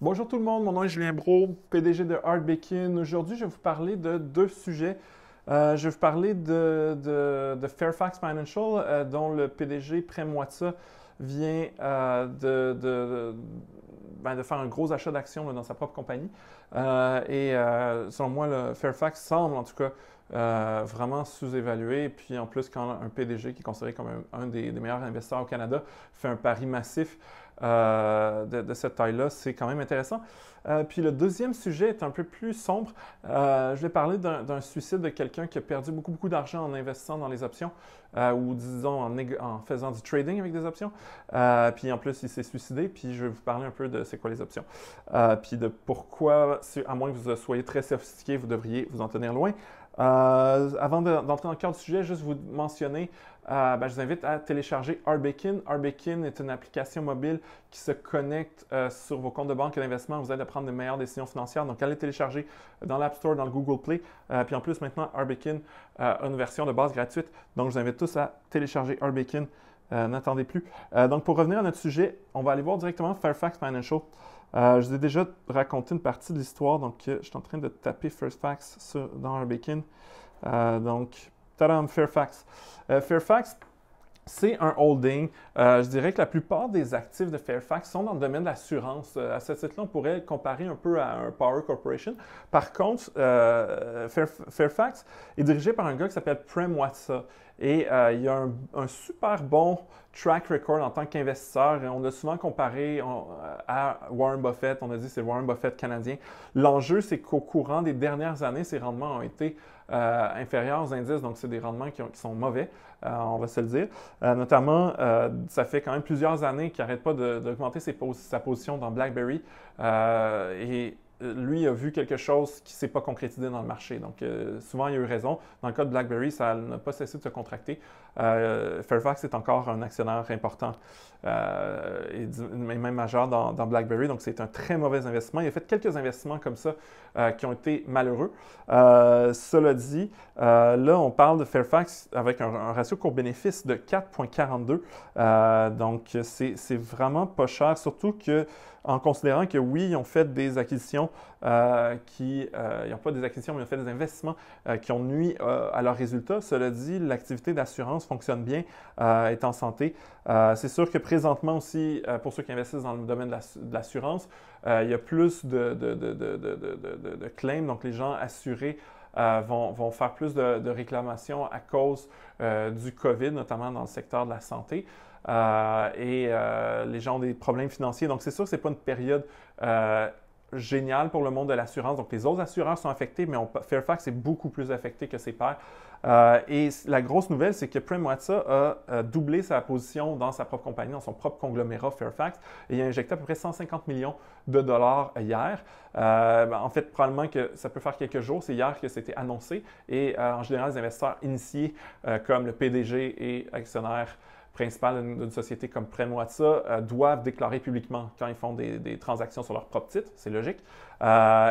Bonjour tout le monde, mon nom est Julien Brault, PDG de Hardbacon. Aujourd'hui, je vais vous parler de deux sujets. Je vais vous parler de Fairfax Financial, dont le PDG Prem Watsa vient de faire un gros achat d'actions dans sa propre compagnie. Selon moi, le Fairfax semble en tout cas vraiment sous-évalué. Puis en plus, quand un PDG qui est considéré comme un des meilleurs investisseurs au Canada fait un pari massif de cette taille-là, c'est quand même intéressant. Puis le deuxième sujet est un peu plus sombre. Je vais parler d'un suicide de quelqu'un qui a perdu beaucoup d'argent en investissant dans les options ou disons en faisant du trading avec des options. Puis en plus, il s'est suicidé. Puis je vais vous parler un peu de c'est quoi les options. Puis de pourquoi, à moins que vous soyez très sophistiqué, vous devriez vous en tenir loin. Avant d'entrer dans le cœur du sujet, juste vous mentionner, je vous invite à télécharger Hardbacon. Hardbacon est une application mobile qui se connecte sur vos comptes de banque et d'investissement, vous aide à prendre de meilleures décisions financières. Donc, allez télécharger dans l'App Store, dans le Google Play. Puis en plus, maintenant, Hardbacon a une version de base gratuite. Donc, je vous invite tous à télécharger Hardbacon. N'attendez plus. Donc, pour revenir à notre sujet, on va aller voir directement Fairfax Financial. Je vous ai déjà raconté une partie de l'histoire, donc je suis en train de taper Fairfax dans Hardbacon. Tadam, Fairfax. Fairfax, c'est un holding. Je dirais que la plupart des actifs de Fairfax sont dans le domaine de l'assurance. À ce titre-là, on pourrait le comparer un peu à un Power Corporation. Par contre, Fairfax est dirigé par un gars qui s'appelle Prem Watsa. Et il a un super bon track record en tant qu'investisseur. On l'a souvent comparé à Warren Buffett. On a dit que c'est le Warren Buffett canadien. L'enjeu, c'est qu'au courant des dernières années, ses rendements ont été inférieurs aux indices. Donc, c'est des rendements qui sont mauvais, on va se le dire. Notamment, ça fait quand même plusieurs années qu'il n'arrête pas d'augmenter sa position dans BlackBerry. Lui a vu quelque chose qui ne s'est pas concrétisé dans le marché. Donc, souvent, il a eu raison. Dans le cas de BlackBerry, ça n'a pas cessé de se contracter. Fairfax est encore un actionnaire important et même majeur dans BlackBerry. Donc, c'est un très mauvais investissement. Il a fait quelques investissements comme ça qui ont été malheureux. Cela dit, là, on parle de Fairfax avec un ratio court-bénéfice de 4,42. Donc, c'est vraiment pas cher, surtout que en considérant que oui, ils ont fait des acquisitions ils n'ont pas des acquisitions, mais ils ont fait des investissements qui ont nui à leurs résultats. Cela dit, l'activité d'assurance fonctionne bien, est en santé. C'est sûr que présentement aussi, pour ceux qui investissent dans le domaine de l'assurance, il y a plus de claims, donc les gens assurés vont faire plus de réclamations à cause du COVID, notamment dans le secteur de la santé. Les gens ont des problèmes financiers. Donc, c'est sûr que ce n'est pas une période géniale pour le monde de l'assurance. Donc, les autres assureurs sont affectés, mais Fairfax est beaucoup plus affecté que ses pairs. Et la grosse nouvelle, c'est que Prem Watsa a doublé sa position dans sa propre compagnie, dans son propre conglomérat Fairfax, et il a injecté à peu près 150 millions de dollars hier. En fait, probablement que ça peut faire quelques jours. C'est hier que c'était annoncé. Et en général, les investisseurs initiés, comme le PDG et actionnaire principal d'une société comme Prem Watsa doivent déclarer publiquement quand ils font des transactions sur leur propre titre, c'est logique.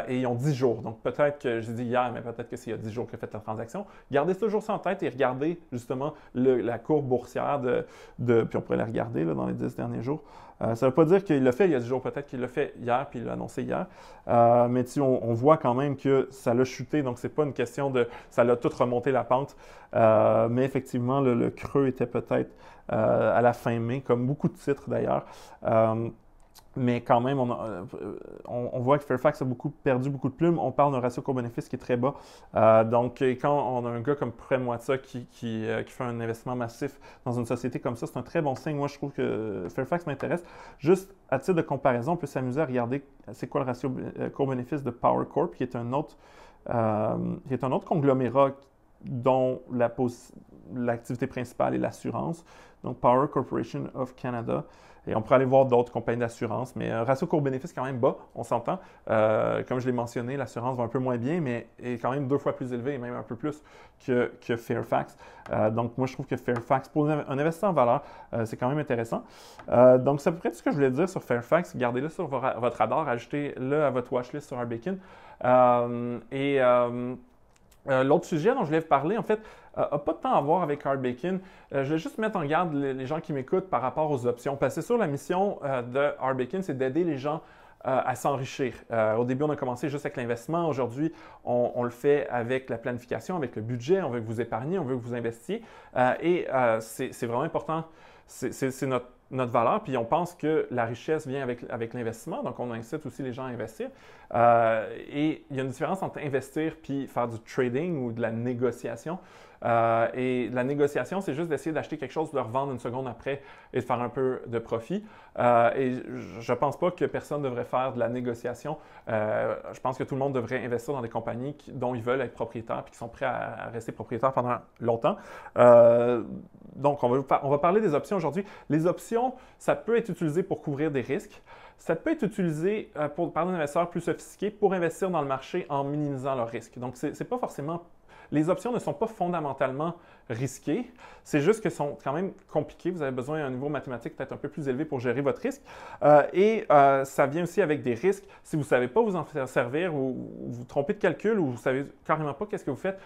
Et ils ont 10 jours. Donc peut-être que, j'ai dit hier, mais peut-être que c'est il y a 10 jours que fait la transaction. Gardez toujours ça en tête et regardez justement la courbe boursière puis on pourrait la regarder là, dans les 10 derniers jours. Ça ne veut pas dire qu'il l'a fait il y a 10 jours, peut-être qu'il l'a fait hier puis il l'a annoncé hier. Mais on voit quand même que ça l'a chuté, donc c'est pas une question de ça l'a tout remonté la pente. Mais effectivement, le creux était peut-être à la fin mai, comme beaucoup de titres d'ailleurs. Mais quand même, on voit que Fairfax a perdu beaucoup de plumes. On parle d'un ratio court-bénéfice qui est très bas. Donc, quand on a un gars comme Prem Watsa qui fait un investissement massif dans une société comme ça, c'est un très bon signe. Moi, je trouve que Fairfax m'intéresse. Juste à titre de comparaison, on peut s'amuser à regarder c'est quoi le ratio court-bénéfice de Power Corp, qui est un autre conglomérat dont l'activité principale est l'assurance. Donc, Power Corporation of Canada. Et on pourrait aller voir d'autres compagnies d'assurance, mais un ratio court-bénéfice quand même bas, on s'entend. Comme je l'ai mentionné, l'assurance va un peu moins bien, mais est quand même 2 fois plus élevé et même un peu plus que Fairfax. Donc, moi, je trouve que Fairfax, pour un investisseur en valeur, c'est quand même intéressant. Donc, c'est à peu près tout ce que je voulais dire sur Fairfax. Gardez-le sur votre radar, ajoutez-le à votre watchlist sur Hardbacon. L'autre sujet dont je voulais vous parler, en fait, n'a pas de temps à voir avec Hardbacon. Je vais juste mettre en garde les gens qui m'écoutent par rapport aux options. Parce que c'est sûr, la mission de Hardbacon, c'est d'aider les gens à s'enrichir. Au début, on a commencé juste avec l'investissement. Aujourd'hui, on le fait avec la planification, avec le budget. On veut que vous épargniez, on veut que vous investissiez. C'est vraiment important. C'est notre valeur. Puis on pense que la richesse vient avec l'investissement. Donc, on incite aussi les gens à investir. Et il y a une différence entre investir puis faire du trading ou de la négociation. Et la négociation, c'est juste d'essayer d'acheter quelque chose, de le revendre une seconde après et de faire un peu de profit. Et je ne pense pas que personne devrait faire de la négociation. Je pense que tout le monde devrait investir dans des compagnies dont ils veulent être propriétaires et qui sont prêts à rester propriétaires pendant longtemps. Donc, on va parler des options aujourd'hui. Les options, ça peut être utilisé pour couvrir des risques. Ça peut être utilisé par des investisseurs plus sophistiqués pour investir dans le marché en minimisant leurs risques. Donc, c'est pas forcément... Les options ne sont pas fondamentalement risquées, c'est juste qu'elles sont quand même compliquées. Vous avez besoin d'un niveau mathématique peut-être un peu plus élevé pour gérer votre risque. Ça vient aussi avec des risques. Si vous ne savez pas vous en faire servir ou vous trompez de calcul ou vous ne savez carrément pas qu'est-ce que vous faites,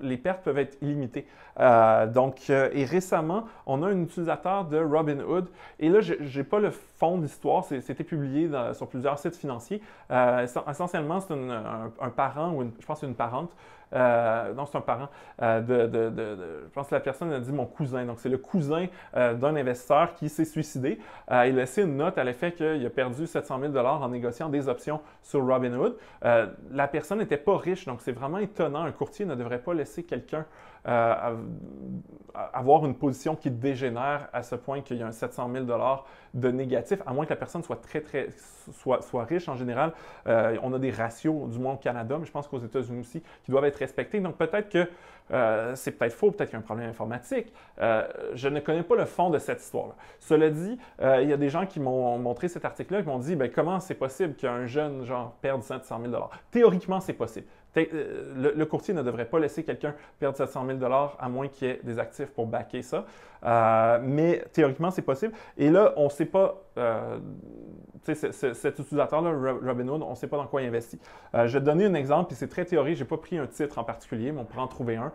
les pertes peuvent être illimitées. Et récemment, on a un utilisateur de Robinhood. Et là, je n'ai pas le fond de l'histoire. C'était publié sur plusieurs sites financiers. Essentiellement, c'est un parent ou je pense une parente. Non, c'est un parent. Je pense que la personne a dit mon cousin. Donc, c'est le cousin d'un investisseur qui s'est suicidé. Il a laissé une note à l'effet qu'il a perdu 700 000 $ en négociant des options sur Robinhood. La personne n'était pas riche, donc c'est vraiment étonnant. Un courtier ne devrait pas laisser quelqu'un avoir une position qui dégénère à ce point qu'il y a un 700 000 $ de négatif, à moins que la personne soit soit riche en général. On a des ratios, du moins au Canada, mais je pense qu'aux États-Unis aussi, qui doivent être respectés. Donc peut-être que c'est peut-être faux, peut-être qu'il y a un problème informatique. Je ne connais pas le fond de cette histoire-là. Cela dit, il y a des gens qui m'ont montré cet article-là et qui m'ont dit comment c'est possible qu'un jeune perde 700 000 $. Théoriquement, c'est possible. Le courtier ne devrait pas laisser quelqu'un perdre 700 000 $ à moins qu'il y ait des actifs pour backer ça. Mais théoriquement, c'est possible. Et là, on ne sait pas, cet utilisateur-là, Robinhood, on ne sait pas dans quoi il investit. Je vais te donner un exemple, puis c'est très théorique. Je n'ai pas pris un titre en particulier, mais on pourra en trouver un.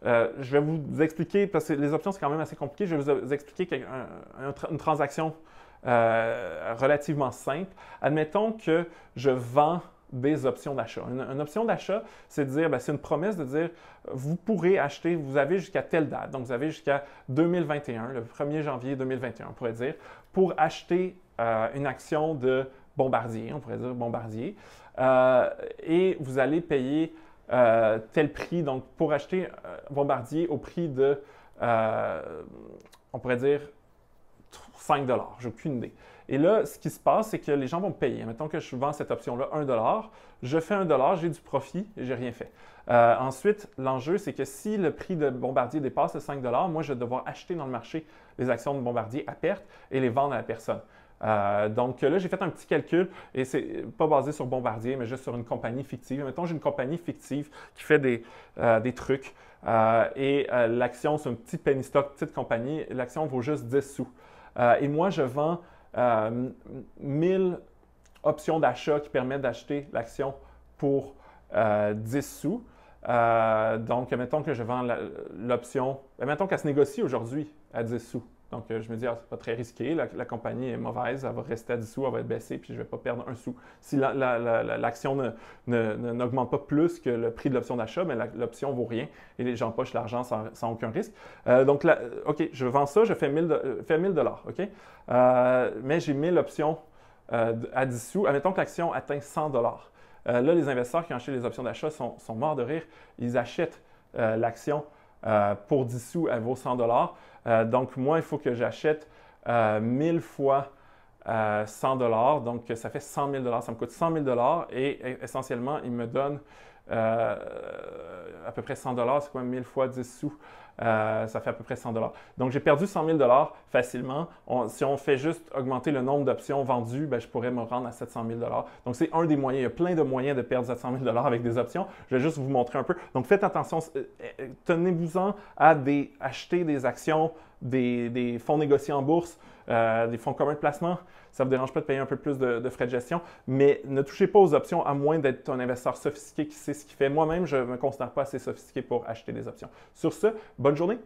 Je vais vous expliquer, parce que les options, c'est quand même assez compliqué, je vais vous expliquer une transaction relativement simple. Admettons que je vends des options d'achat. Une option d'achat, c'est de dire, c'est une promesse de dire, vous pourrez acheter, vous avez jusqu'à telle date, donc vous avez jusqu'à 2021, le 1er janvier 2021, on pourrait dire, pour acheter une action de Bombardier, on pourrait dire Bombardier, et vous allez payer tel prix, donc pour acheter Bombardier au prix de, on pourrait dire, 5 $, j'ai aucune idée. Et là, ce qui se passe, c'est que les gens vont me payer. Mettons que je vends cette option-là 1 $, je fais 1 $, j'ai du profit et j'ai rien fait. Ensuite, l'enjeu, c'est que si le prix de Bombardier dépasse le 5 $, moi, je vais devoir acheter dans le marché les actions de Bombardier à perte et les vendre à la personne. Donc là, j'ai fait un petit calcul et c'est pas basé sur Bombardier, mais juste sur une compagnie fictive. Mettons, j'ai une compagnie fictive qui fait des trucs et l'action, c'est un petit penny stock, petite compagnie. L'action vaut juste 10 sous. Et moi, je vends 1000 options d'achat qui permettent d'acheter l'action pour 10 sous. Donc, mettons que je vends l'option, mettons qu'elle se négocie aujourd'hui à 10 sous. Donc, je me dis, c'est pas très risqué, la compagnie est mauvaise, elle va rester à 10 sous, elle va être baissée, puis je ne vais pas perdre un sou. Si l'action n'augmente pas plus que le prix de l'option d'achat, mais l'option ne vaut rien et j'empoche l'argent sans aucun risque. Donc, OK, je vends ça, je fais 1000 $, OK? Mais j'ai 1000 options à 10 sous. Admettons que l'action atteint 100 $. Là, les investisseurs qui ont acheté les options d'achat sont morts de rire. Ils achètent l'action pour 10 sous, elle vaut 100 $. Donc, moi, il faut que j'achète 1000 fois 100 $. Donc, ça fait 100 000 $. Ça me coûte 100 000 $ et essentiellement, il me donne à peu près 100 $. C'est quoi 1000 fois 10 sous? Ça fait à peu près 100 $. Donc, j'ai perdu 100 000 $ facilement. Si on fait juste augmenter le nombre d'options vendues, je pourrais me rendre à 700 000 $. Donc, c'est un des moyens. Il y a plein de moyens de perdre 700 000 $ avec des options. Je vais juste vous montrer un peu. Donc, faites attention. Tenez-vous-en à acheter des actions, des fonds négociés en bourse, des fonds communs de placement. Ça ne vous dérange pas de payer un peu plus de frais de gestion, mais ne touchez pas aux options à moins d'être un investisseur sophistiqué qui sait ce qu'il fait. Moi-même, je ne me considère pas assez sophistiqué pour acheter des options. Sur ce, bonne journée!